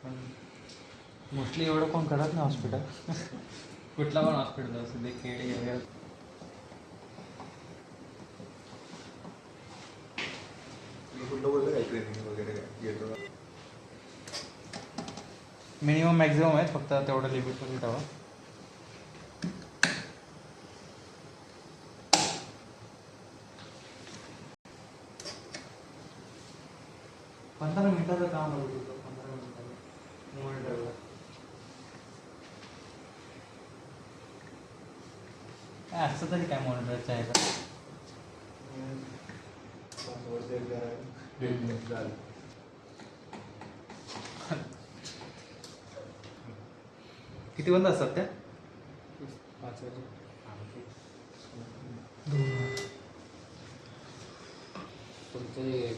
पण मोस्टली एवढं कोण करत नाही हॉस्पिटल. कुठला पण हॉस्पिटल असू दे, केडी वगैरे. कुठलं बोललं काय ट्रेनिंग वगैरे काय घेतो? मिनिमम मॅक्झिमम आहे, फक्त तेवढं लिमिटमध्ये ठेवा. पंधरा मिनिटाचं काम होतं तुझं, 15 मिनिटाचं मॉनिटरला. काय असतं तरी काय मॉनिटरच्या आहे का? किती बंद असतात त्या? 5 वाजे. तुमचे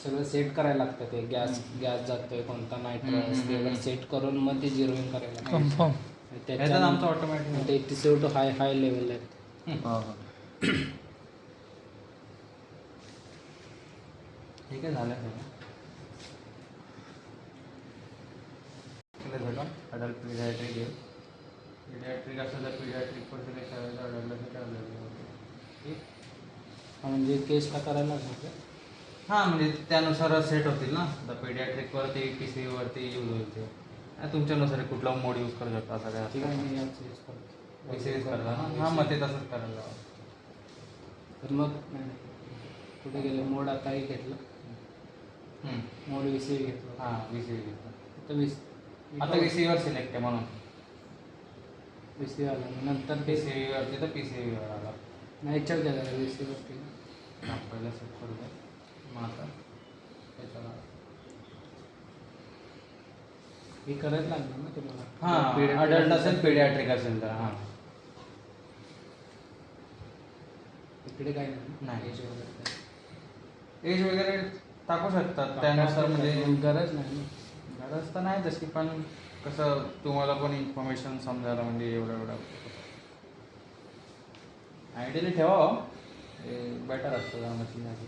सगळं सेट करायला लागतं. ते गॅस जातोय कोणता नायट्रस ते सेट करून मग ते झिरोईन करायला लागतं. कन्फर्म त्याच्यात आमचं ऑटोमॅटिक. ते सेव टू हाय लेवल आहे. ठीक आहे, झालं सगळं. झालं अडल्ट पिडियाट्रिक घेऊ. पिडियाट्रिक असं जर पिडियाट्रिक पण काही करायचं अडल्टला तर करायला. ठीक. म्हणजे केसला करायला लागतं. हां, म्हणजे त्यानुसार सेट होतील ना. आता पिडियाट्रिकवरती PCVवरती यूज होईल ते. तुमच्यानुसार कुठला मोड यूज करू शकता असं काय? ठीक आहे, मी याच यूज करतो. PCV करता ना? हां, मग ते तसंच करायला. तर मग कुठे गेलं मोड? आताही घेतलं मोड VCV घेतलं. हां, VCV घेतलं. आता आता VCVवर सिलेक्ट आहे म्हणून VCV आला. नंतर PCVवरती तर PCVवर आला. नाही याच्यावर द्यायला VCVवरती. हां, पहिलं सेट करू द्या. मग आता त्याच्याला हे करायला लागणार ना तुम्हाला. हां, अडल्ट असेल पिडियाट्रिक असेल तर. हां, इकडे काय नाही. एज वगैरे टाकू शकतात त्यानुसार. म्हणजे गरज नाही. गरज तर नाही तशी, पण कसं तुम्हाला पण इन्फॉर्मेशन समजायला म्हणजे एवढं आयडियली ठेवा. बेटर असतं जरा मशीनसाठी.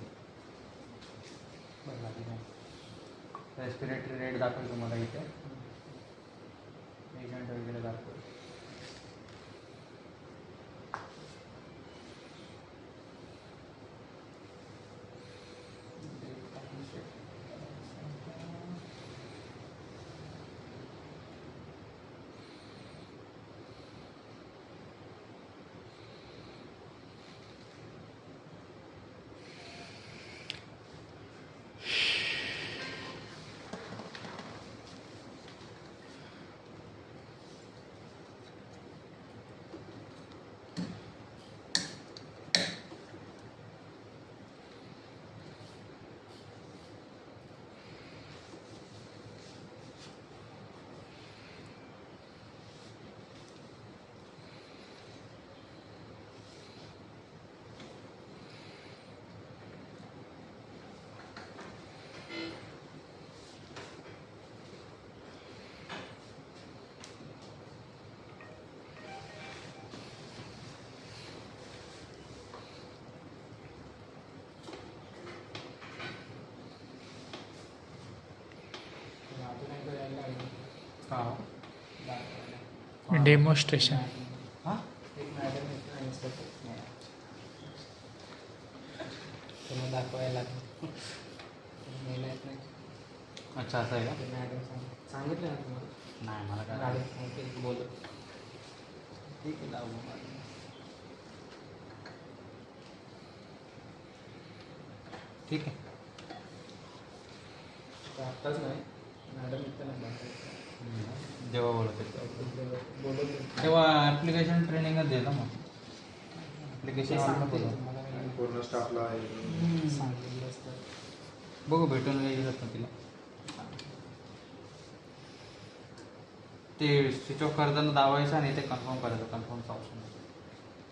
रेस्पिरेटरी रेट दाखवेल तुम्हाला इथे. पेशंट वगैरे दाखवेल. डेमॉन्स्ट्रेशन. हां, तुम्हाला दाखवायला लागेल. अच्छा असं आहे का? सांगितलं ना तुम्हाला. नाही, मला काय मॅडम सांगते बोलत. ठीक आहे, लावू. ठीक आहे. आत्ताच नाही मॅडम इथं नाही जेव्हा बोलत बोलत तेव्हा ॲप्लिकेशन ट्रेनिंगच दे ना. मग ॲप्लिकेशन पूर्ण स्टाफला सांगितलं असतं. बघू, भेटून येईल ना तिला. ते स्विच ऑफ करताना दाबायचं आणि ते कन्फर्म करायचं. कन्फर्मचा ऑप्शन.